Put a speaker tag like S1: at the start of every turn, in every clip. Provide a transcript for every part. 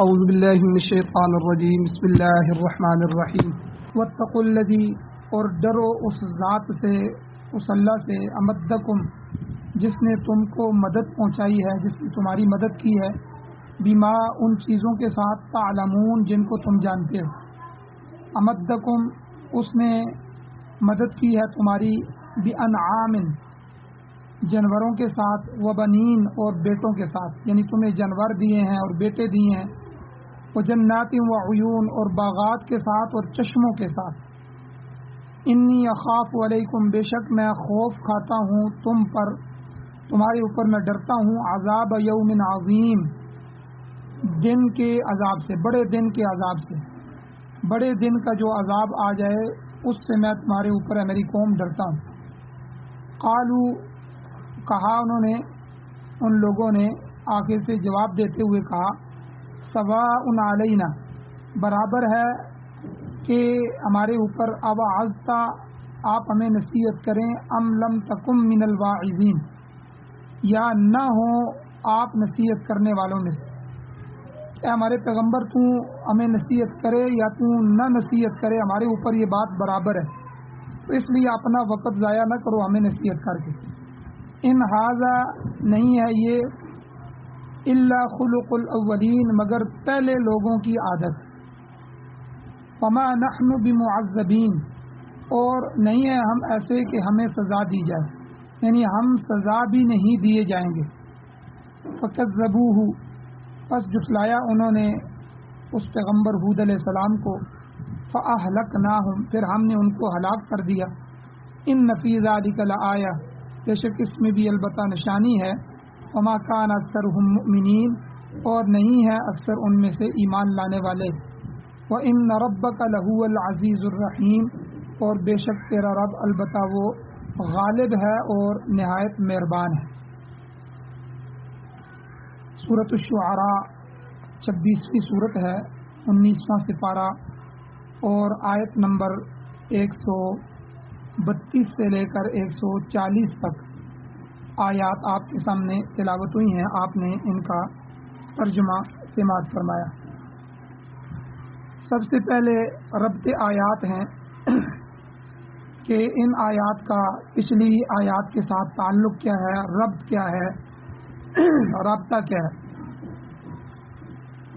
S1: اعوذ باللہ من الشیطان الرجیم بسم اللہ الرحمن الرحیم واتقوا الذی، اور ڈرو اس ذات سے، اس اللہ سے، امدکم جس نے تم کو مدد پہنچائی ہے، جس نے تمہاری مدد کی ہے، بما ان چیزوں کے ساتھ، تعلمون جن کو تم جانتے ہو۔ امدکم اس نے مدد کی ہے تمہاری، بانعام جانوروں کے ساتھ، وبنین اور بیٹوں کے ساتھ، یعنی تمہیں جانور دیے ہیں اور بیٹے دیے ہیں، وجنات وعیون اور باغات کے ساتھ اور چشموں کے ساتھ۔ انی اخاف علیکم، بے شک میں خوف کھاتا ہوں تم پر، تمہارے اوپر میں ڈرتا ہوں، عذاب یوم عظیم، دن کے عذاب سے، بڑے دن کے عذاب سے، بڑے دن کا جو عذاب آ جائے اس سے میں تمہارے اوپر ہے میری قوم ڈرتا ہوں۔ قالو کہا انہوں نے، ان لوگوں نے آگے سے جواب دیتے ہوئے کہا، سواء علینا، برابر ہے کہ ہمارے اوپر، اوعظتا آپ ہمیں نصیحت کریں، ام لم تکم من الواعظین، یا نہ ہو آپ نصیحت کرنے والوں میں سے، اے ہمارے پیغمبر تو ہمیں نصیحت کرے یا تو نہ نصیحت کرے، ہمارے اوپر یہ بات برابر ہے، تو اس لیے اپنا وقت ضائع نہ کرو ہمیں نصیحت کر کے۔ ان ھذا نہیں ہے یہ، الا خلق الاولین مگر پہلے لوگوں کی عادت، وما نحن بمعذبین اور نہیں ہے ہم ایسے کہ ہمیں سزا دی جائے، یعنی ہم سزا بھی نہیں دیے جائیں گے۔ فکذبوہ پس جھٹلایا انہوں نے اس پیغمبر ہود علیہ السلام کو، فاہلکناہم پھر ہم نے ان کو ہلاک کر دیا۔ ان فی ذلک لآیہ، بے شک اس میں بھی البتہ نشانی ہے، وما کان اکثرہم مؤمنین اور نہیں ہے اکثر ان میں سے ایمان لانے والے، وان ربک لہو العزیز الرحیم اور بے شک تیرا رب البتہ وہ غالب ہے اور نہایت مہربان ہے۔ سورۃ الشعراء 26ویں سورت ہے، 19واں سپارہ اور آیت نمبر 132 سے لے کر 140 تک آیات آپ کے سامنے تلاوت ہوئی ہیں، آپ نے ان کا ترجمہ سماعت فرمایا۔ سب سے پہلے ربط آیات ہیں کہ ان آیات کا پچھلی آیات کے ساتھ تعلق کیا ہے، ربط کیا ہے، رابطہ کیا ہے۔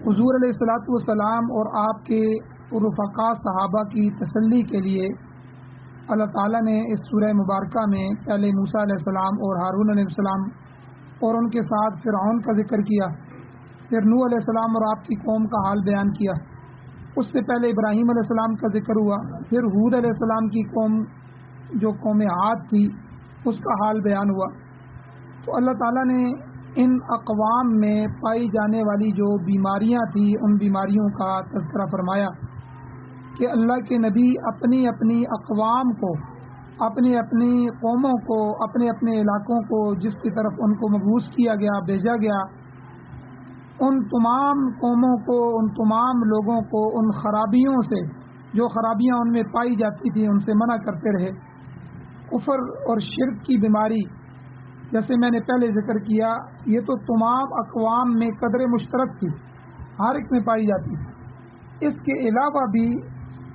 S1: حضور علیہ الصلوۃ والسلام اور آپ کے رفقا صحابہ کی تسلی کے لیے اللہ تعالیٰ نے اس سورہ مبارکہ میں پہلے موسیٰ علیہ السلام اور ہارون علیہ السلام اور ان کے ساتھ فرعون کا ذکر کیا، پھر نوح علیہ السلام اور آپ کی قوم کا حال بیان کیا، اس سے پہلے ابراہیم علیہ السلام کا ذکر ہوا، پھر ہود علیہ السلام کی قوم جو قوم عاد تھی اس کا حال بیان ہوا۔ تو اللہ تعالیٰ نے ان اقوام میں پائی جانے والی جو بیماریاں تھیں ان بیماریوں کا تذکرہ فرمایا کہ اللہ کے نبی اپنی اپنی اقوام کو، اپنی اپنی قوموں کو، اپنے اپنے علاقوں کو جس کی طرف ان کو مبعوث کیا گیا، بھیجا گیا، ان تمام قوموں کو، ان تمام لوگوں کو ان خرابیوں سے، جو خرابیاں ان میں پائی جاتی تھیں، ان سے منع کرتے رہے۔ کفر اور شرک کی بیماری جیسے میں نے پہلے ذکر کیا، یہ تو تمام اقوام میں قدر مشترک تھی، ہر ایک میں پائی جاتی تھی۔ اس کے علاوہ بھی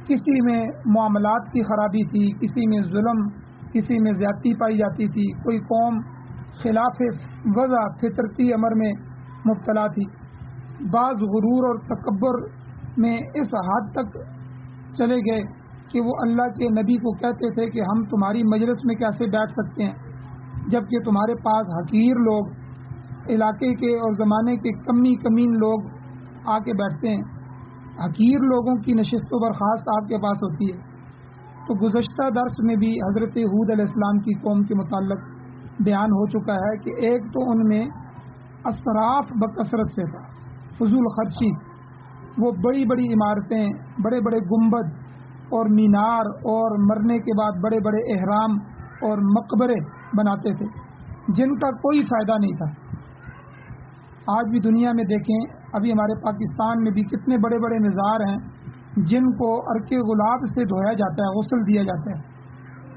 S1: کسی میں معاملات کی خرابی تھی، کسی میں ظلم، کسی میں زیادتی پائی جاتی تھی، کوئی قوم خلاف وضع فطرتی امر میں مبتلا تھی، بعض غرور اور تکبر میں اس حد تک چلے گئے کہ وہ اللہ کے نبی کو کہتے تھے کہ ہم تمہاری مجلس میں کیسے بیٹھ سکتے ہیں جبکہ تمہارے پاس حقیر لوگ، علاقے کے اور زمانے کے کمی کمین لوگ آ کے بیٹھتے ہیں، حقیر لوگوں کی نشست و برخاست آپ کے پاس ہوتی ہے۔ تو گزشتہ درس میں بھی حضرت ہود علیہ السلام کی قوم کے متعلق بیان ہو چکا ہے کہ ایک تو ان میں اسراف بکثرت سے تھا، فضول خرچی، وہ بڑی بڑی عمارتیں، بڑے بڑے گنبد اور مینار اور مرنے کے بعد بڑے بڑے احرام اور مقبرے بناتے تھے جن کا کوئی فائدہ نہیں تھا۔ آج بھی دنیا میں دیکھیں، ابھی ہمارے پاکستان میں بھی کتنے بڑے بڑے مزار ہیں جن کو عرق گلاب سے دھویا جاتا ہے، غسل دیا جاتا ہے،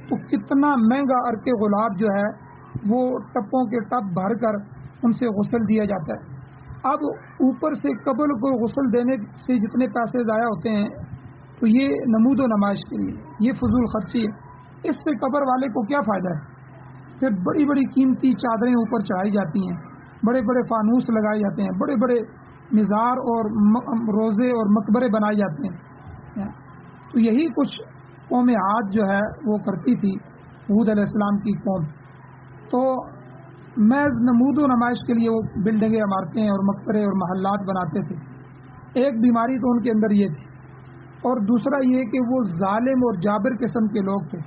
S1: تو کتنا مہنگا عرق گلاب جو ہے وہ ٹپوں کے ٹپ بھر کر ان سے غسل دیا جاتا ہے۔ اب اوپر سے قبر کو غسل دینے سے جتنے پیسے ضائع ہوتے ہیں تو یہ نمود و نمائش کے لیے، یہ فضول خرچی ہے، اس سے قبر والے کو کیا فائدہ ہے؟ پھر بڑی بڑی قیمتی چادریں اوپر چڑھائی جاتی ہیں، بڑے بڑے فانوس لگائے جاتے ہیں، بڑے بڑے مزار اور روزے اور مقبرے بنائے جاتے ہیں۔ تو یہی کچھ قوم عاد جو ہے وہ کرتی تھی، ہود علیہ السلام کی قوم۔ تو محض نمود و نمائش کے لیے وہ بلڈنگیں، عمارتیں اور مقبرے اور محلات بناتے تھے۔ ایک بیماری تو ان کے اندر یہ تھی، اور دوسرا یہ کہ وہ ظالم اور جابر قسم کے لوگ تھے۔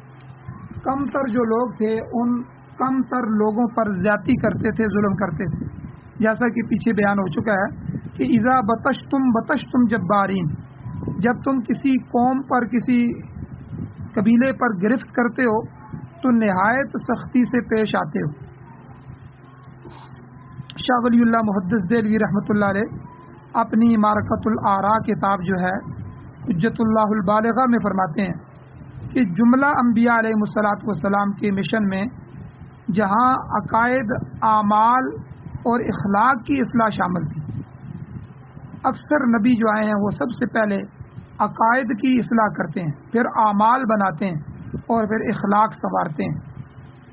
S1: کم تر جو لوگ تھے ان کم تر لوگوں پر زیادتی کرتے تھے، ظلم کرتے تھے، جیسا کہ پیچھے بیان ہو چکا ہے کہ اذا بطشتم جبارین، جب تم کسی قوم پر، کسی قبیلے پر گرفت کرتے ہو تو نہایت سختی سے پیش آتے ہو۔ شاہ ولی اللہ محدث دہلوی رحمۃ اللہ علیہ اپنی معرکۃ الآراء کتاب جو ہے حجت اللہ البالغہ میں فرماتے ہیں کہ جملہ انبیاء علیہ الصلوۃ والسلام کے مشن میں جہاں عقائد، اعمال اور اخلاق کی اصلاح شامل تھی، اکثر نبی جو آئے ہیں وہ سب سے پہلے عقائد کی اصلاح کرتے ہیں، پھر اعمال بناتے ہیں اور پھر اخلاق سنوارتے ہیں۔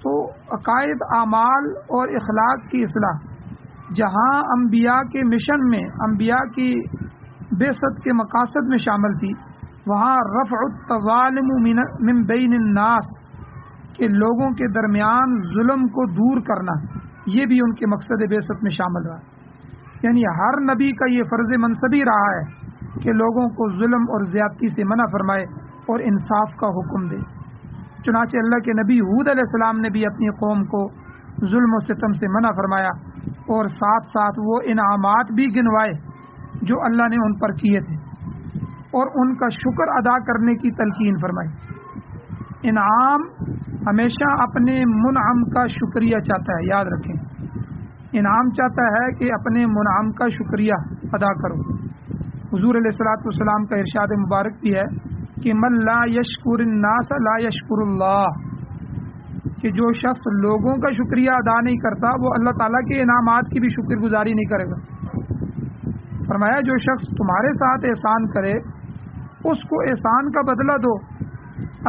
S1: تو عقائد، اعمال اور اخلاق کی اصلاح جہاں انبیاء کے مشن میں، انبیاء کی بعثت کے مقاصد میں شامل تھی، وہاں رفع التظالم من بین الناس، کہ لوگوں کے درمیان ظلم کو دور کرنا، یہ بھی ان کے مقصد بعثت میں شامل رہا۔ یعنی ہر نبی کا یہ فرض منصبی رہا ہے کہ لوگوں کو ظلم اور زیادتی سے منع فرمائے اور انصاف کا حکم دے۔ چنانچہ اللہ کے نبی ہود علیہ السلام نے بھی اپنی قوم کو ظلم و ستم سے منع فرمایا، اور ساتھ ساتھ وہ انعامات بھی گنوائے جو اللہ نے ان پر کیے تھے، اور ان کا شکر ادا کرنے کی تلقین فرمائی۔ انعام ہمیشہ اپنے منعم کا شکریہ چاہتا ہے، یاد رکھیں، انعام چاہتا ہے کہ اپنے منعم کا شکریہ ادا کرو۔ حضور علیہ الصلوۃ والسلام کا ارشاد مبارک بھی ہے کہ من لا یشکر الناس لا یشکر اللہ، کہ جو شخص لوگوں کا شکریہ ادا نہیں کرتا وہ اللہ تعالیٰ کے انعامات کی بھی شکر گزاری نہیں کرے گا۔ فرمایا جو شخص تمہارے ساتھ احسان کرے اس کو احسان کا بدلہ دو،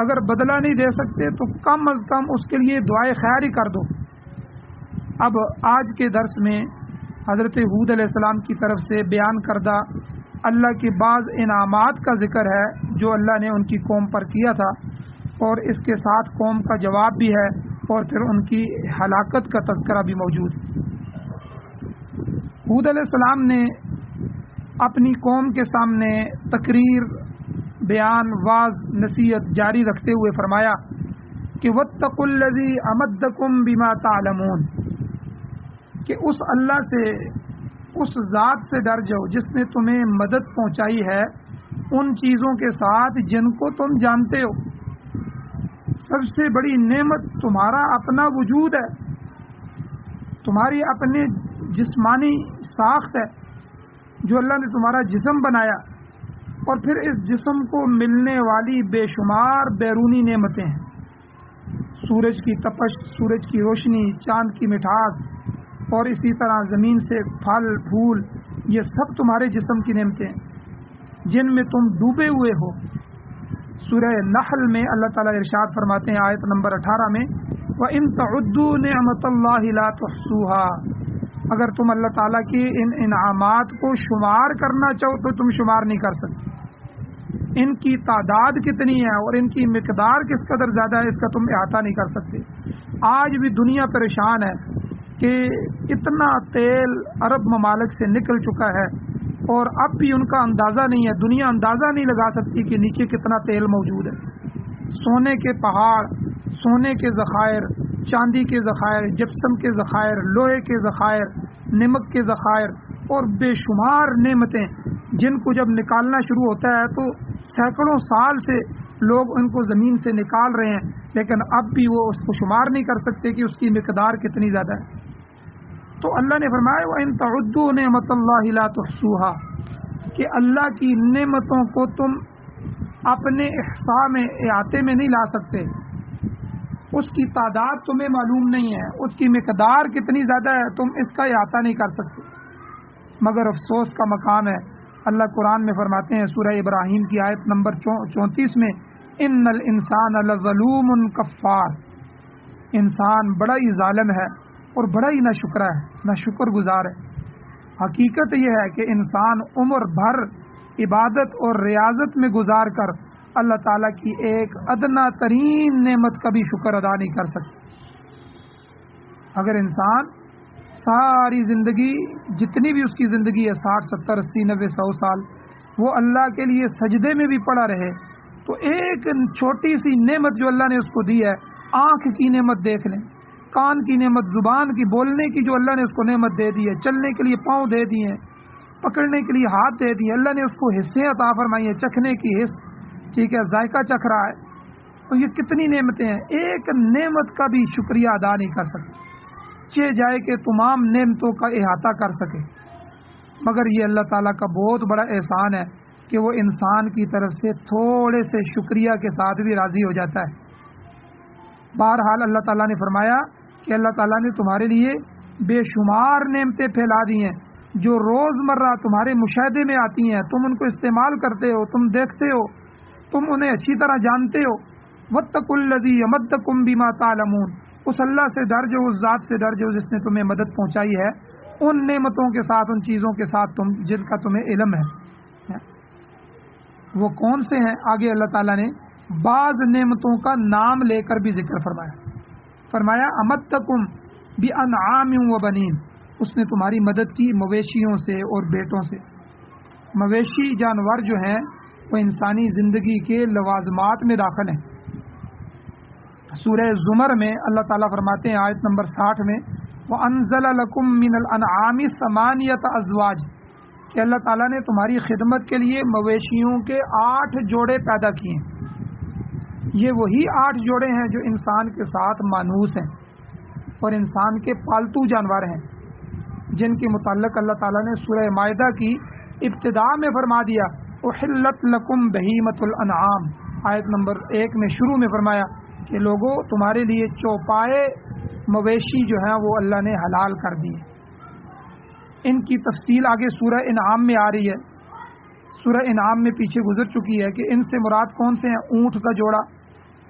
S1: اگر بدلہ نہیں دے سکتے تو کم از کم اس کے لیے دعائے خیر ہی کر دو۔ اب آج کے درس میں حضرت ہود علیہ السلام کی طرف سے بیان کردہ اللہ کے بعض انعامات کا ذکر ہے جو اللہ نے ان کی قوم پر کیا تھا، اور اس کے ساتھ قوم کا جواب بھی ہے، اور پھر ان کی ہلاکت کا تذکرہ بھی موجود ہے۔ ہود علیہ السلام نے اپنی قوم کے سامنے تقریر، بیان، واعظ، نصیحت جاری رکھتے ہوئے فرمایا کہ واتقوا الذی امدکم بما تعلمون، کہ اس اللہ سے، اس ذات سے ڈر جاؤ جس نے تمہیں مدد پہنچائی ہے ان چیزوں کے ساتھ جن کو تم جانتے ہو۔ سب سے بڑی نعمت تمہارا اپنا وجود ہے، تمہاری اپنی جسمانی ساخت ہے، جو اللہ نے تمہارا جسم بنایا، اور پھر اس جسم کو ملنے والی بے شمار بیرونی نعمتیں ہیں، سورج کی تپش، سورج کی روشنی، چاند کی مٹھاس، اور اسی طرح زمین سے پھل پھول، یہ سب تمہارے جسم کی نعمتیں ہیں جن میں تم ڈوبے ہوئے ہو۔ سورہ نحل میں اللہ تعالیٰ ارشاد فرماتے ہیں آیت نمبر 18 میں وَإِن تَعُدُّوا نِعْمَةَ اللَّهِ لَا تُحْصُوهَا، اگر تم اللہ تعالیٰ کی ان انعامات کو شمار کرنا چاہو تو تم شمار نہیں کر سکتے۔ ان کی تعداد کتنی ہے اور ان کی مقدار کس قدر زیادہ ہے اس کا تم احاطہ نہیں کر سکتے۔ آج بھی دنیا پریشان ہے کہ اتنا تیل عرب ممالک سے نکل چکا ہے اور اب بھی ان کا اندازہ نہیں ہے، دنیا اندازہ نہیں لگا سکتی کہ نیچے کتنا تیل موجود ہے۔ سونے کے پہاڑ، سونے کے ذخائر، چاندی کے ذخائر، جپسم کے ذخائر، لوہے کے ذخائر، نمک کے ذخائر، اور بے شمار نعمتیں جن کو جب نکالنا شروع ہوتا ہے تو سینکڑوں سال سے لوگ ان کو زمین سے نکال رہے ہیں، لیکن اب بھی وہ اس کو شمار نہیں کر سکتے کہ اس کی مقدار کتنی زیادہ ہے۔ تو اللہ نے فرمایا وَإِن تَعُدُّوا نِعْمَةَ اللَّهِ لَا تُحْصُوهَا، کہ اللہ کی نعمتوں کو تم اپنے احصاء میں، احاطے میں نہیں لا سکتے، اس کی تعداد تمہیں معلوم نہیں ہے، اس کی مقدار کتنی زیادہ ہے تم اس کا احاطہ نہیں کر سکتے۔ مگر افسوس کا مقام ہے۔ اللہ قرآن میں فرماتے ہیں سورہ ابراہیم کی آیت نمبر 34 میں، ان الانسان لظلوم کفار، انسان بڑا ہی ظالم ہے اور بڑا ہی ناشکرا ہے، ناشکر گزار ہے۔ حقیقت یہ ہے کہ انسان عمر بھر عبادت اور ریاضت میں گزار کر اللہ تعالیٰ کی ایک ادنا ترین نعمت کا بھی شکر ادا نہیں کر سکتا۔ اگر انسان ساری زندگی، جتنی بھی اس کی زندگی ہے 60 70 80 90 100 سال، وہ اللہ کے لیے سجدے میں بھی پڑا رہے تو ایک چھوٹی سی نعمت جو اللہ نے اس کو دی ہے، آنکھ کی نعمت دیکھ لیں، کان کی نعمت، زبان کی، بولنے کی جو اللہ نے اس کو نعمت دے دی ہے، چلنے کے لیے پاؤں دے دیے ہیں، پکڑنے کے لیے ہاتھ دے دیے، اللہ نے اس کو حصے عطا فرمائی ہیں، چکھنے کی حص، ٹھیک ہے، ذائقہ چکھ رہا ہے، تو یہ کتنی نعمتیں ہیں، ایک نعمت کا بھی شکریہ ادا نہیں کر سکتے، چاہے جائے کہ تمام نعمتوں کا احاطہ کر سکے۔ مگر یہ اللہ تعالیٰ کا بہت بڑا احسان ہے کہ وہ انسان کی طرف سے تھوڑے سے شکریہ کے ساتھ بھی راضی ہو جاتا ہے۔ بہرحال اللہ تعالیٰ نے فرمایا کہ اللہ تعالیٰ نے تمہارے لیے بے شمار نعمتیں پھیلا دی ہیں جو روزمرہ تمہارے مشاہدے میں آتی ہیں، تم ان کو استعمال کرتے ہو، تم دیکھتے ہو، تم انہیں اچھی طرح جانتے ہو۔ واتقوا الذی یمدکم بما تعلمون، اس اللہ سے ڈر جو، اس ذات سے ڈر جو جس نے تمہیں مدد پہنچائی ہے ان نعمتوں کے ساتھ، ان چیزوں کے ساتھ تم جن کا تمہیں علم ہے۔ وہ کون سے ہیں؟ آگے اللہ تعالیٰ نے بعض نعمتوں کا نام لے کر بھی ذکر فرمایا امدکم بانعام و بنین، اس نے تمہاری مدد کی مویشیوں سے اور بیٹوں سے۔ مویشی جانور جو ہیں وہ انسانی زندگی کے لوازمات میں داخل ہیں۔ سورہ زمر میں اللہ تعالیٰ فرماتے ہیں آیت نمبر 60 میں، وَأَنزَلَ لَكُم مِّنَ الْأَنْعَامِ ثَمَانِيَةَ أَزْوَاجٍ، کہ اللہ تعالیٰ نے تمہاری خدمت کے لیے مویشیوں کے 8 جوڑے پیدا کیے ہیں۔ یہ وہی 8 جوڑے ہیں جو انسان کے ساتھ مانوس ہیں اور انسان کے پالتو جانور ہیں، جن کے متعلق اللہ تعالیٰ نے سورہ مائدہ کی ابتدا میں فرما دیا احلت لکم بہیمۃ الانعام، آیت نمبر 1 میں شروع میں فرمایا کہ لوگوں تمہارے لیے چوپائے مویشی جو ہیں وہ اللہ نے حلال کر دیے۔ ان کی تفصیل آگے سورہ انعام میں آ رہی ہے۔ سورہ انعام میں پیچھے گزر چکی ہے کہ ان سے مراد کون سے ہیں؟ اونٹ کا جوڑا،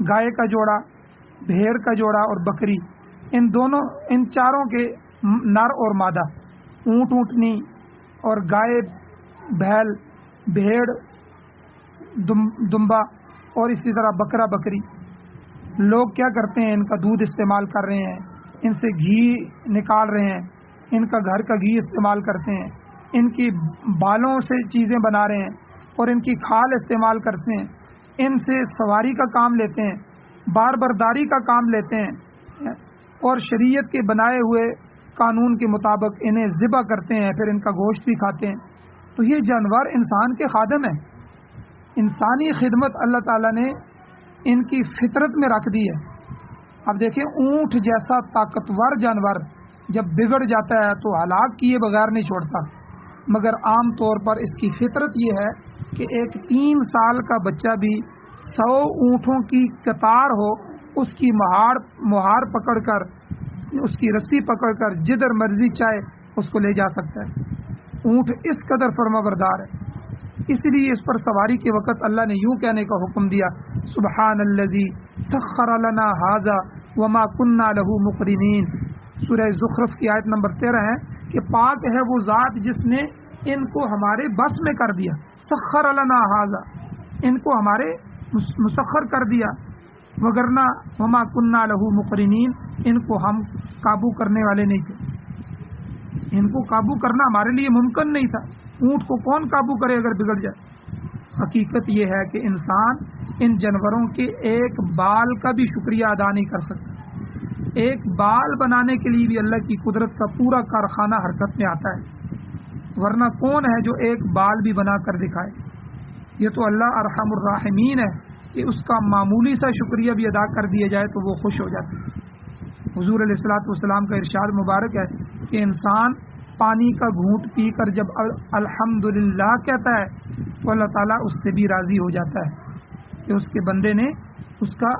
S1: گائے کا جوڑا، بھیڑ کا جوڑا اور بکری، ان چاروں کے نر اور مادہ، اونٹ اونٹنی اور گائے بیل، بھیڑ دمبا اور اسی طرح بکرا بکری۔ لوگ کیا کرتے ہیں؟ ان کا دودھ استعمال کر رہے ہیں، ان سے گھی نکال رہے ہیں، ان کا گھر کا گھی استعمال کرتے ہیں، ان کی بالوں سے چیزیں بنا رہے ہیں اور ان کی کھال استعمال کرتے ہیں، ان سے سواری کا کام لیتے ہیں، بار برداری کا کام لیتے ہیں اور شریعت کے بنائے ہوئے قانون کے مطابق انہیں ذبح کرتے ہیں، پھر ان کا گوشت بھی کھاتے ہیں۔ تو یہ جانور انسان کے خادم ہیں۔ انسانی خدمت اللہ تعالیٰ نے ان کی فطرت میں رکھ دی ہے۔ اب دیکھیں اونٹ جیسا طاقتور جانور جب بگڑ جاتا ہے تو ہلاک کیے بغیر نہیں چھوڑتا، مگر عام طور پر اس کی فطرت یہ ہے کہ ایک 3 سال کا بچہ بھی 100 اونٹوں کی قطار ہو، اس کی مہار پکڑ کر، اس کی رسی پکڑ کر جدھر مرضی چاہے اس کو لے جا سکتا ہے۔ اونٹ اس قدر فرما بردار ہے، اس لیے اس پر سواری کے وقت اللہ نے یوں کہنے کا حکم دیا سبحان الذی سخر لنا ھذا وما كنا له مقرنین۔ سورہ زخرف کی آیت نمبر 13 ہے کہ پاک ہے وہ ذات جس نے ان کو ہمارے بس میں کر دیا، سخر لنا ھذا، ان کو ہمارے مسخر کر دیا، وگرنہ وما كنا له مقرنین، ان کو ہم قابو کرنے والے نہیں تھے، ان کو قابو کرنا ہمارے لیے ممکن نہیں تھا۔ اونٹ کو کون قابو کرے اگر بگڑ جائے؟ حقیقت یہ ہے کہ انسان ان جانوروں کے ایک بال کا بھی شکریہ ادا نہیں کر سکتا۔ ایک بال بنانے کے لیے بھی اللہ کی قدرت کا پورا کارخانہ حرکت میں آتا ہے، ورنہ کون ہے جو ایک بال بھی بنا کر دکھائے؟ یہ تو اللہ ارحم الراحمین ہے کہ اس کا معمولی سا شکریہ بھی ادا کر دیا جائے تو وہ خوش ہو جاتے ہیں۔ حضور علیہ الصلوۃ والسلام کا ارشاد مبارک ہے کہ انسان پانی کا گھونٹ پی کر جب الحمدللہ کہتا ہے تو اللہ تعالیٰ اس سے بھی راضی ہو جاتا ہے کہ اس کے بندے نے اس کا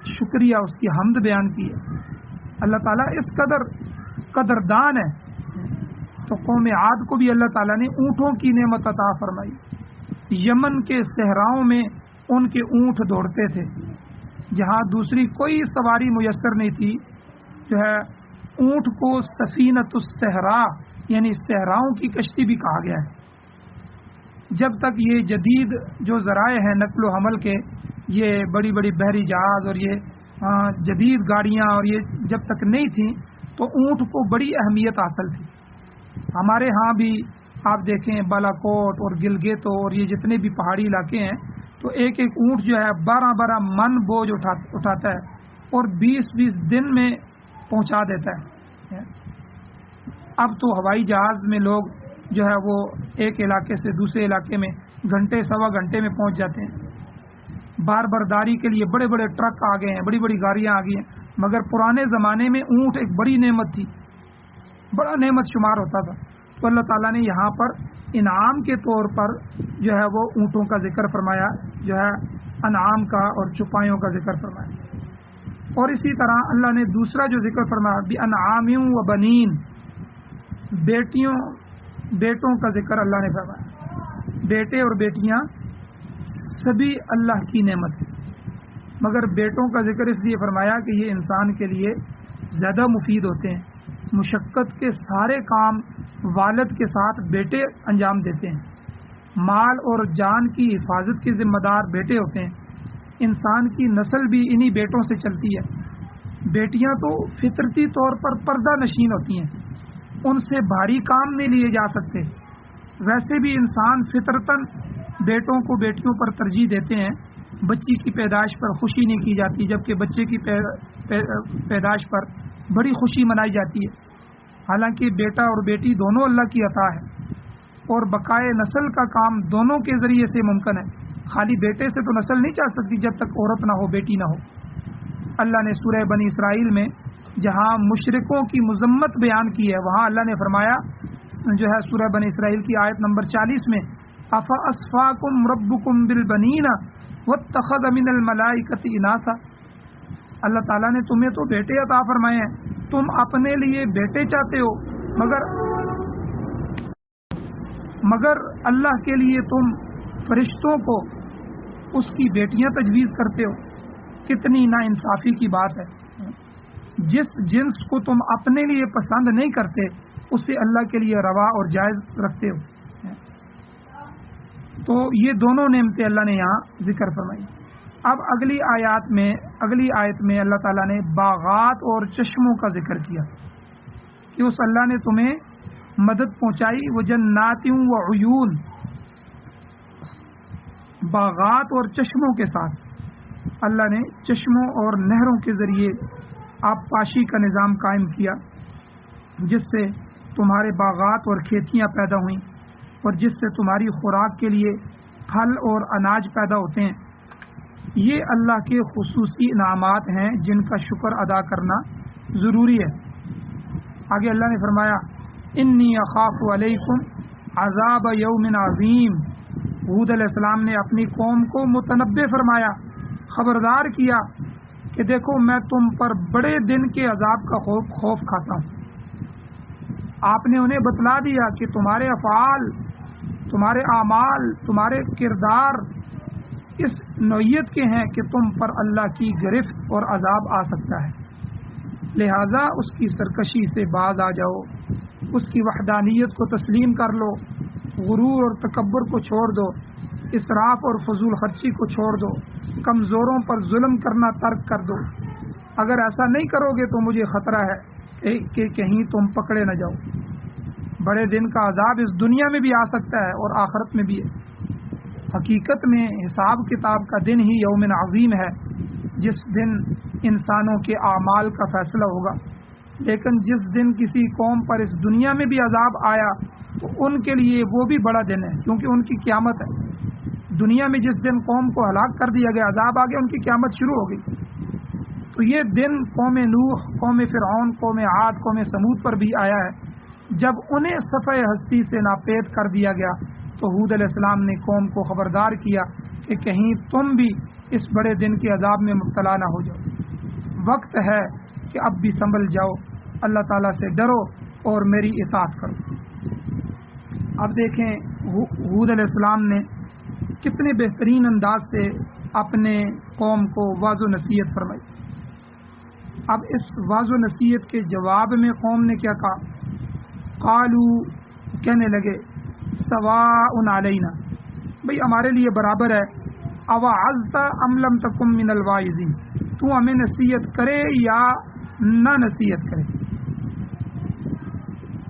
S1: شکریہ، اس کی حمد بیان کی ہے۔ اللہ تعالیٰ اس قدر قدردان ہے تو قوم عاد کو بھی اللہ تعالیٰ نے اونٹوں کی نعمت عطا فرمائی. یمن کے صحراؤں میں ان کے اونٹ دوڑتے تھے، جہاں دوسری کوئی سواری میسر نہیں تھی. جو ہے اونٹ کو سفینۃ الصحراء یعنی صحراؤں کی کشتی بھی کہا گیا ہے. جب تک یہ جدید جو ذرائع ہیں نقل و حمل کے، یہ بڑی بڑی بحری جہاز اور یہ جدید گاڑیاں اور یہ جب تک نہیں تھیں تو اونٹ کو بڑی اہمیت حاصل تھی. ہمارے ہاں بھی آپ دیکھیں بالاکوٹ اور گلگت اور یہ جتنے بھی پہاڑی علاقے ہیں تو ایک ایک اونٹ جو ہے 12 من بوجھ اٹھاتا ہے اور 20 دن میں پہنچا دیتا ہے. اب تو ہوائی جہاز میں لوگ جو ہے وہ ایک علاقے سے دوسرے علاقے میں گھنٹے سوا گھنٹے میں پہنچ جاتے ہیں. بار برداری کے لیے بڑے بڑے ٹرک آ گئے ہیں، بڑی بڑی گاڑیاں آ گئی ہیں، مگر پرانے زمانے میں اونٹ ایک بڑی نعمت تھی، بڑا نعمت شمار ہوتا تھا. تو اللہ تعالیٰ نے یہاں پر انعام کے طور پر جو ہے وہ اونٹوں کا ذکر فرمایا، جو ہے انعام کا اور چپایوں کا ذکر فرمایا. اور اسی طرح اللہ نے دوسرا جو ذکر فرمایا بِأَنْعَامٍ وَبَنِينَ، بیٹوں کا ذکر اللہ نے فرمایا. بیٹے اور بیٹیاں سبھی اللہ کی نعمت ہے، مگر بیٹوں کا ذکر اس لیے فرمایا کہ یہ انسان کے لیے زیادہ مفید ہوتے ہیں. مشقت کے سارے کام والد کے ساتھ بیٹے انجام دیتے ہیں. مال اور جان کی حفاظت کے ذمہ دار بیٹے ہوتے ہیں. انسان کی نسل بھی انہی بیٹوں سے چلتی ہے. بیٹیاں تو فطرتی طور پر پردہ نشین ہوتی ہیں، ان سے بھاری کام نہیں لیے جا سکتے. ویسے بھی انسان فطرتاً بیٹوں کو بیٹیوں پر ترجیح دیتے ہیں. بچی کی پیدائش پر خوشی نہیں کی جاتی، جبکہ بچے کی پیدائش پر بڑی خوشی منائی جاتی ہے. حالانکہ بیٹا اور بیٹی دونوں اللہ کی عطا ہے اور بقائے نسل کا کام دونوں کے ذریعے سے ممکن ہے. خالی بیٹے سے تو نسل نہیں چل سکتی جب تک عورت نہ ہو، بیٹی نہ ہو. اللہ نے سورہ بنی اسرائیل میں جہاں مشرکوں کی مذمت بیان کی ہے، وہاں اللہ نے فرمایا جو ہے سورہ بنی اسرائیل کی آیت نمبر 40 میں أَفَأَصْفَاكُمْ رَبُّكُمْ بِالْبَنِينَ وَاتَّخَذَ مِنَ الْمَلَائِكَةِ إِنَاثًا. اللہ تعالیٰ نے تمہیں تو بیٹے عطا فرمائے ہیں، تم اپنے لیے بیٹے چاہتے ہو، مگر اللہ کے لیے تم فرشتوں کو اس کی بیٹیاں تجویز کرتے ہو. کتنی نا انصافی کی بات ہے. جس جنس کو تم اپنے لیے پسند نہیں کرتے اسے اللہ کے لیے روا اور جائز رکھتے ہو. تو یہ دونوں نعمتیں اللہ نے یہاں ذکر فرمائی. اب اگلی آیت میں اللہ تعالیٰ نے باغات اور چشموں کا ذکر کیا کہ اس اللہ نے تمہیں مدد پہنچائی. وہ جنات و عیون، باغات اور چشموں کے ساتھ اللہ نے چشموں اور نہروں کے ذریعے آبپاشی کا نظام قائم کیا، جس سے تمہارے باغات اور کھیتیاں پیدا ہوئیں اور جس سے تمہاری خوراک کے لیے پھل اور اناج پیدا ہوتے ہیں. یہ اللہ کے خصوصی انعامات ہیں جن کا شکر ادا کرنا ضروری ہے. آگے اللہ نے فرمایا انی اخاف علیکم عذاب یوم عظیم. ہود علیہ السلام نے اپنی قوم کو متنبہ فرمایا، خبردار کیا کہ دیکھو میں تم پر بڑے دن کے عذاب کا خوف کھاتا ہوں. آپ نے انہیں بتلا دیا کہ تمہارے افعال، تمہارے اعمال، تمہارے کردار اس نوعیت کے ہیں کہ تم پر اللہ کی گرفت اور عذاب آ سکتا ہے. لہذا اس کی سرکشی سے باز آ جاؤ، اس کی وحدانیت کو تسلیم کر لو، غرور اور تکبر کو چھوڑ دو، اسراف اور فضول خرچی کو چھوڑ دو، کمزوروں پر ظلم کرنا ترک کر دو. اگر ایسا نہیں کرو گے تو مجھے خطرہ ہے کہ کہیں تم پکڑے نہ جاؤ. بڑے دن کا عذاب اس دنیا میں بھی آ سکتا ہے اور آخرت میں بھی ہے. حقیقت میں حساب کتاب کا دن ہی یوم عظیم ہے، جس دن انسانوں کے اعمال کا فیصلہ ہوگا. لیکن جس دن کسی قوم پر اس دنیا میں بھی عذاب آیا تو ان کے لیے وہ بھی بڑا دن ہے، کیونکہ ان کی قیامت ہے. دنیا میں جس دن قوم کو ہلاک کر دیا گیا، عذاب آ گیا، ان کی قیامت شروع ہو گئی. تو یہ دن قوم نوح، قوم فرعون، قوم عاد، قوم سمود پر بھی آیا ہے. جب انہیں صفحہ ہستی سے ناپید کر دیا گیا تو ہود علیہ السلام نے قوم کو خبردار کیا کہ کہیں تم بھی اس بڑے دن کے عذاب میں مبتلا نہ ہو جاؤ. وقت ہے کہ اب بھی سنبھل جاؤ، اللہ تعالیٰ سے ڈرو اور میری اطاعت کرو. اب دیکھیں ہود علیہ السلام نے کتنے بہترین انداز سے اپنے قوم کو واضح و نصیحت فرمائی. اب اس واضح و نصیحت کے جواب میں قوم نے کیا کہا؟ قالو، کہنے لگے، سواء علینا، بھئی ہمارے لیے برابر ہے، اوعظت ام لم تکن من الواعظین، تو ہمیں نصیحت کرے یا نہ نصیحت کرے.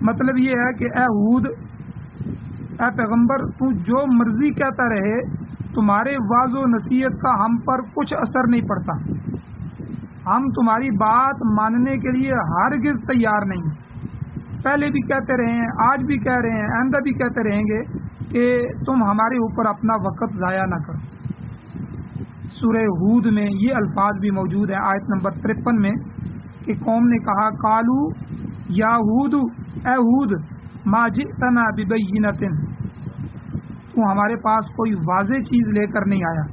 S1: مطلب یہ ہے کہ اے ہود، اے پیغمبر، تو جو مرضی کہتا رہے، تمہارے واضح و نصیحت کا ہم پر کچھ اثر نہیں پڑتا، ہم تمہاری بات ماننے کے لیے ہرگز تیار نہیں. پہلے بھی کہتے رہے ہیں، آج بھی کہہ رہے ہیں، آئندہ بھی کہتے رہیں گے کہ تم ہمارے اوپر اپنا وقت ضائع نہ کرو. سورہ ہود میں یہ الفاظ بھی موجود ہیں، آیت نمبر 53 میں، کہ قوم نے کہا، قالو یا ہود، اے ہود، ما جئتنا ببینۃ، تو ہمارے پاس کوئی واضح چیز لے کر نہیں آیا،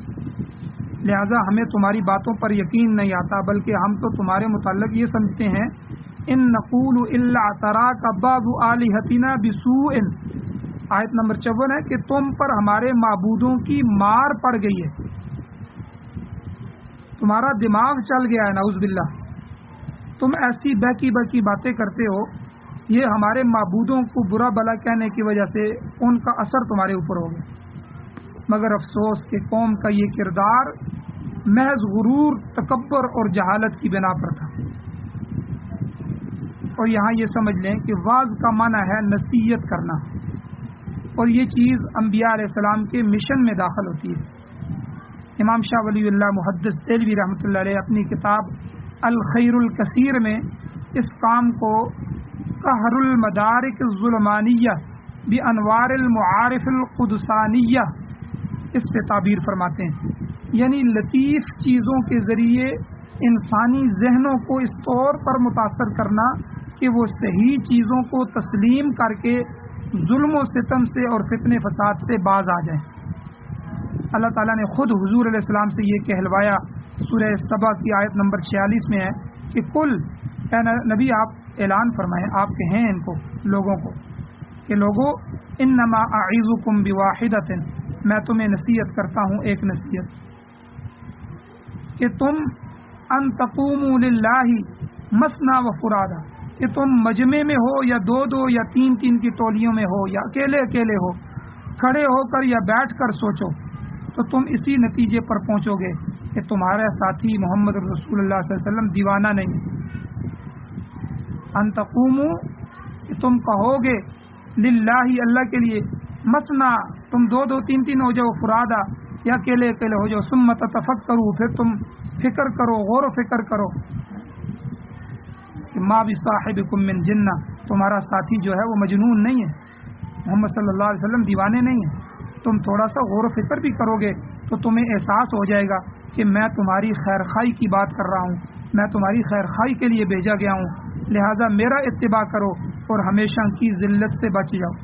S1: لہذا ہمیں تمہاری باتوں پر یقین نہیں آتا، بلکہ ہم تو تمہارے متعلق یہ سمجھتے ہیں، ان نقول الا تراک بعض آلہتنا بسوء، آیت نمبر 54 ہے کہ تم پر ہمارے معبودوں کی مار پڑ گئی ہے، تمہارا دماغ چل گیا ہے، نعوذ باللہ، تم ایسی بہکی بہکی باتیں کرتے ہو، یہ ہمارے معبودوں کو برا بھلا کہنے کی وجہ سے ان کا اثر تمہارے اوپر ہو گیا. مگر افسوس کہ قوم کا یہ کردار محض غرور، تکبر اور جہالت کی بنا پر تھا. اور یہاں یہ سمجھ لیں کہ واعظ کا معنی ہے نصیحت کرنا، اور یہ چیز انبیاء علیہ السلام کے مشن میں داخل ہوتی ہے. امام شاہ ولی اللہ محدث دہلوی رحمۃ اللہ علیہ اپنی کتاب الخیر الکثیر میں اس کام کو قہر المدارک الظلمانیہ بانوار المعارف القدسانیہ اس سے تعبیر فرماتے ہیں، یعنی لطیف چیزوں کے ذریعے انسانی ذہنوں کو اس طور پر متاثر کرنا کہ وہ صحیح چیزوں کو تسلیم کر کے ظلم و ستم سے اور فتنے فساد سے باز آ جائیں. اللہ تعالیٰ نے خود حضور علیہ السلام سے یہ کہلوایا، سورہ سبا کی آیت نمبر 46 میں ہے کہ کل، اے نبی آپ اعلان فرمائیں، آپ کہیں ان کو، لوگوں کو، کہ لوگوں، انما اعظکم بواحدۃ، میں تمہیں نصیحت کرتا ہوں ایک نصیحت، کہ تم ان تقوموا للہ مثنی و فرادا، کہ تم مجمع میں ہو یا دو دو یا تین تین کی ٹولیوں میں ہو یا اکیلے اکیلے ہو، کھڑے ہو کر یا بیٹھ کر سوچو، تو تم اسی نتیجے پر پہنچو گے کہ تمہارا ساتھی محمد رسول اللہ صلی اللہ علیہ وسلم دیوانہ نہیں. ان تقوموا، کہ تم کہو گے، للہ، اللہ کے لیے، مثنا، تم دو دو تین تین ہو جاؤ، فرادا، یا اکیلے اکیلے ہو جاؤ، ثم تتفکروا، پھر تم فکر کرو، غور و فکر کرو، کہ ما بصاحبکم من جنہ، تمہارا ساتھی جو ہے وہ مجنون نہیں ہے، محمد صلی اللہ علیہ وسلم دیوانے نہیں ہیں. تم تھوڑا سا غور و فکر بھی کرو گے تو تمہیں احساس ہو جائے گا کہ میں تمہاری خیر خواہی کی بات کر رہا ہوں، میں تمہاری خیر خواہی کے لیے بھیجا گیا ہوں، لہذا میرا اتباع کرو اور ہمیشہ کی ذلت سے بچ جاؤ.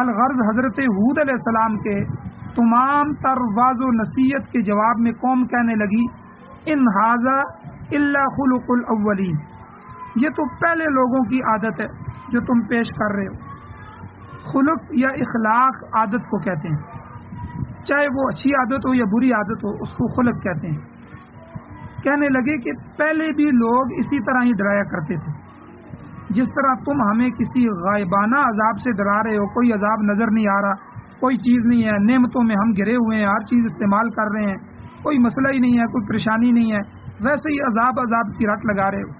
S1: الغرض حضرت ہود علیہ السلام کے تمام تر واض و نصیحت کے جواب میں قوم کہنے لگی، ان ھذا الا خلق الاولین، یہ تو پہلے لوگوں کی عادت ہے جو تم پیش کر رہے ہو. خلق یا اخلاق عادت کو کہتے ہیں، چاہے وہ اچھی عادت ہو یا بری عادت ہو، اس کو خلق کہتے ہیں. کہنے لگے کہ پہلے بھی لوگ اسی طرح ہی ڈرایا کرتے تھے، جس طرح تم ہمیں کسی غائبانہ عذاب سے ڈرا رہے ہو، کوئی عذاب نظر نہیں آ رہا، کوئی چیز نہیں ہے، نعمتوں میں ہم گھرے ہوئے ہیں، ہر چیز استعمال کر رہے ہیں، کوئی مسئلہ ہی نہیں ہے، کوئی پریشانی نہیں ہے، ویسے ہی عذاب کی رٹ لگا رہے ہو.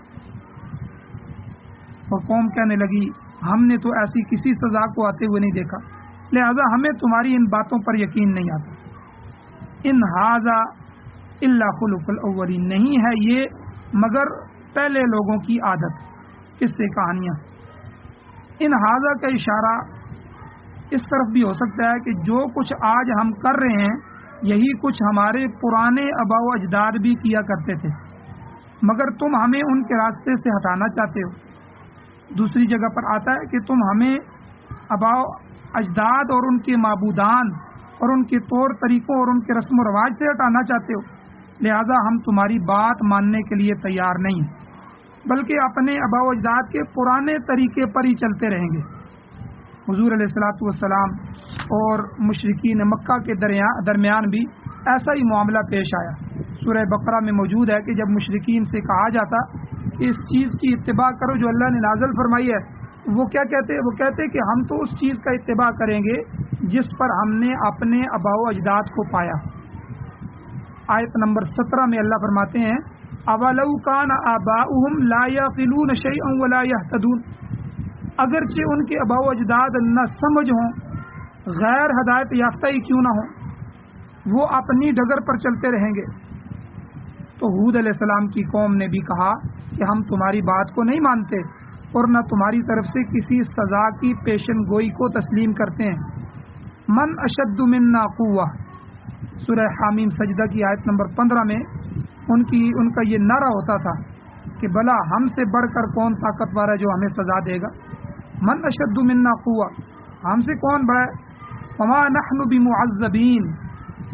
S1: اور قوم کہنے لگی، ہم نے تو ایسی کسی سزا کو آتے ہوئے نہیں دیکھا، لہذا ہمیں تمہاری ان باتوں پر یقین نہیں آتا. ان ھذا الا خلق الاولین، نہیں ہے یہ مگر پہلے لوگوں کی عادت، قصے کہانیاں. ان ھذا کا اشارہ اس طرف بھی ہو سکتا ہے کہ جو کچھ آج ہم کر رہے ہیں یہی کچھ ہمارے پرانے آباء و اجداد بھی کیا کرتے تھے، مگر تم ہمیں ان کے راستے سے ہٹانا چاہتے ہو. دوسری جگہ پر آتا ہے کہ تم ہمیں آباء و اجداد اور ان کے معبودان اور ان کے طور طریقوں اور ان کے رسم و رواج سے ہٹانا چاہتے ہو، لہذا ہم تمہاری بات ماننے کے لیے تیار نہیں ہیں، بلکہ اپنے آباء و اجداد کے پرانے طریقے پر ہی چلتے رہیں گے. حضور علیہ الصلوۃ والسلام اور مشرکین مکہ کے درمیان بھی ایسا ہی معاملہ پیش آیا۔ سورہ بقرہ میں موجود ہے کہ جب مشرکین سے کہا جاتا کہ اس چیز کی اتباع کرو جو اللہ نے نازل فرمائی ہے، وہ کیا کہتے؟ وہ کہتے کہ ہم تو اس چیز کا اتباع کریں گے جس پر ہم نے اپنے آباء و اجداد کو پایا۔ آیت نمبر 17 میں اللہ فرماتے ہیں اَوَلَوْ كَانَ آبَاؤُهُمْ لَا يَعْقِلُونَ شَيْئًا وَلَا يَهْتَدُونَ، اگرچہ ان کے آباء و اجداد نہ سمجھ ہوں، غیر ہدایت یافتہ ہی کیوں نہ ہوں، وہ اپنی ڈگر پر چلتے رہیں گے۔ تو ہود علیہ السلام کی قوم نے بھی کہا کہ ہم تمہاری بات کو نہیں مانتے اور نہ تمہاری طرف سے کسی سزا کی پیشن گوئی کو تسلیم کرتے ہیں۔ من اشد منا قوہ، سورہ حامیم سجدہ کی آیت نمبر 15 میں ان کا یہ نعرہ ہوتا تھا کہ بھلا ہم سے بڑھ کر کون طاقتور ہے جو ہمیں سزا دے گا۔ من اشد منا قوہ، ہم سے کون بڑا ہے؟ وما نحن بمعذبین،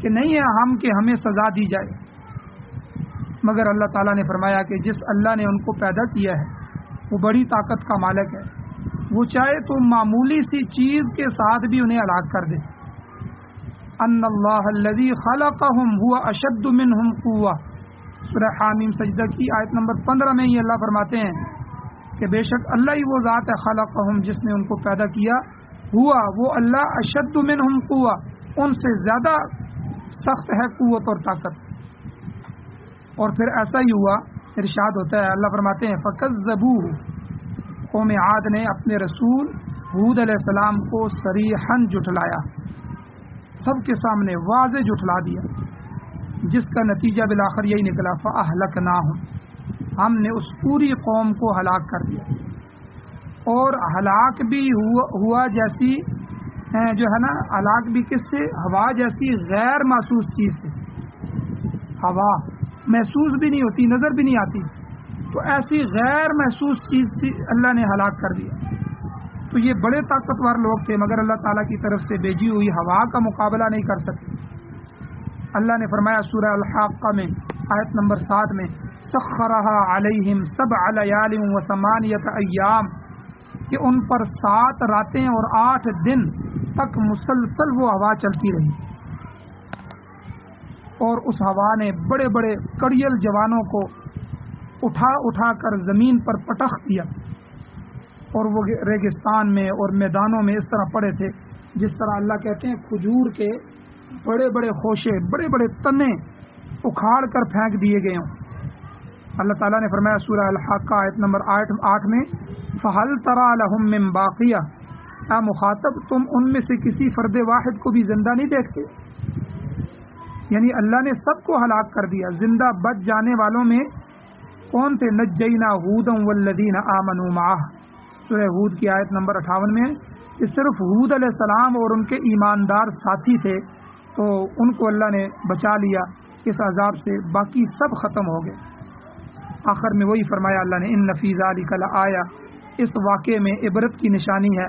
S1: کہ نہیں ہے ہم کہ ہمیں سزا دی جائے۔ مگر اللہ تعالیٰ نے فرمایا کہ جس اللہ نے ان کو پیدا کیا ہے وہ بڑی طاقت کا مالک ہے، وہ چاہے تو معمولی سی چیز کے ساتھ بھی انہیں ہلاک کر دے۔ ان اللہ الذی خلقہم هو اشد منہم قوہ، سورہ حامیم سجدہ کی آیت نمبر 15 میں یہ اللہ فرماتے ہیں کہ بے شک اللہ ہی وہ ذات ہے خلقہم جس نے ان کو پیدا کیا، ہوا وہ اللہ اشد منہم قوہ، ان سے زیادہ سخت ہے قوت اور طاقت۔ اور پھر ایسا ہی ہوا، ارشاد ہوتا ہے اللہ فرماتے ہیں فَكَذَّبُوهُ، قوم عاد نے اپنے رسول ہود علیہ السلام کو صریحاً جھٹلایا، سب کے سامنے واضح جھٹلا دیا، جس کا نتیجہ بالآخر یہی نکلا فَأَهْلَكْنَاهُمْ، ہم نے اس پوری قوم کو ہلاک کر دیا۔ اور ہلاک بھی ہوا جیسی جو ہے نا، ہلاک بھی کس سے؟ ہوا جیسی غیر محسوس چیز سے۔ ہوا محسوس بھی نہیں ہوتی، نظر بھی نہیں آتی، تو ایسی غیر محسوس چیز سے اللہ نے ہلاک کر دیا۔ تو یہ بڑے طاقتور لوگ تھے مگر اللہ تعالیٰ کی طرف سے بھیجی ہوئی ہوا کا مقابلہ نہیں کر سکتے۔ اللہ نے فرمایا سورہ الحاقہ میں آیت نمبر 7 میں سخرها علیہم 7 لیال و 8 ایام، کہ ان پر 7 راتیں اور 8 دن تک مسلسل وہ ہوا چلتی رہی، اور اس ہوا نے بڑے بڑے کڑیل جوانوں کو اٹھا کر زمین پر پٹخ دیا، اور وہ ریگستان میں اور میدانوں میں اس طرح پڑے تھے جس طرح اللہ کہتے ہیں کھجور کے بڑے بڑے خوشے، بڑے بڑے تنے اکھاڑ کر پھینک دیے گئے ہوں۔ اللہ تعالیٰ نے فرمایا سورہ الحاقہ آیت نمبر 8 میں فَهَلْ تَرَى لَهُم مِّن بَاقِيَةٍ، اے مخاطب تم ان میں سے کسی فرد واحد کو بھی زندہ نہیں دیکھتے؟ یعنی اللہ نے سب کو ہلاک کر دیا۔ زندہ بچ جانے والوں میں کون تھے؟ نجینا ہودا والذین آمنوا معہ، سورہ ہود کی آیت نمبر 58 میں کہ صرف ہود علیہ السلام اور ان کے ایماندار ساتھی تھے تو ان کو اللہ نے بچا لیا اس عذاب سے، باقی سب ختم ہو گئے۔ آخر میں وہی فرمایا اللہ نے ان فی ذلک لآیہ، اس واقعے میں عبرت کی نشانی ہے۔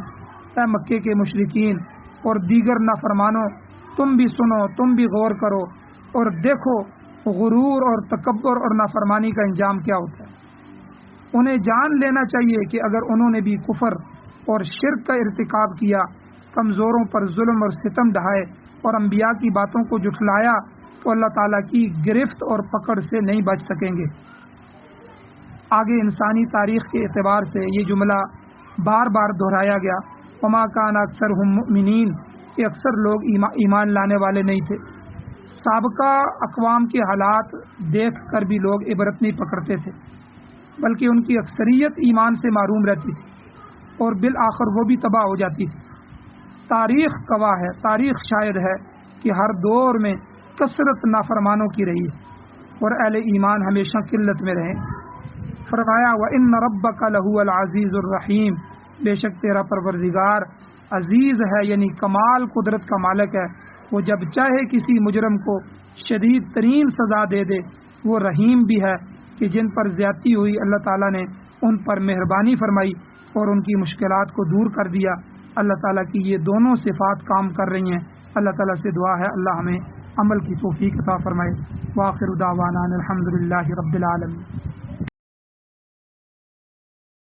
S1: اے مکے کے مشرکین اور دیگر نافرمانوں، تم بھی سنو، تم بھی غور کرو اور دیکھو غرور اور تکبر اور نافرمانی کا انجام کیا ہوتا ہے۔ انہیں جان لینا چاہیے کہ اگر انہوں نے بھی کفر اور شرک کا ارتکاب کیا، کمزوروں پر ظلم اور ستم ڈھائے اور انبیاء کی باتوں کو جھٹلایا تو اللہ تعالیٰ کی گرفت اور پکڑ سے نہیں بچ سکیں گے۔ آگے انسانی تاریخ کے اعتبار سے یہ جملہ بار بار دہرایا گیا، وما کان اکثرہم مؤمنین، کہ اکثر لوگ ایمان لانے والے نہیں تھے۔ سابقہ اقوام کے حالات دیکھ کر بھی لوگ عبرت نہیں پکڑتے تھے، بلکہ ان کی اکثریت ایمان سے محروم رہتی تھی اور بالآخر وہ بھی تباہ ہو جاتی تھی۔ تاریخ گواہ ہے، تاریخ شاہد ہے کہ ہر دور میں کثرت نافرمانوں کی رہی ہے اور اہل ایمان ہمیشہ قلت میں رہے۔ فرمایا وَإِنَّ رَبَّكَ لَهُوَ الْعَزِيزُ الرَّحِيمُ، بے شک تیرا پروردگار عزیز ہے، یعنی کمال قدرت کا مالک ہے، وہ جب چاہے کسی مجرم کو شدید ترین سزا دے دے۔ وہ رحیم بھی ہے کہ جن پر زیادتی ہوئی اللہ تعالیٰ نے ان پر مہربانی فرمائی اور ان کی مشکلات کو دور کر دیا۔ اللہ تعالیٰ کی یہ دونوں صفات کام کر رہی ہیں۔ اللہ تعالیٰ سے دعا ہے اللہ ہمیں عمل کی توفیق عطا فرمائے۔ وآخر دعوانا الحمد للہ رب العالمین۔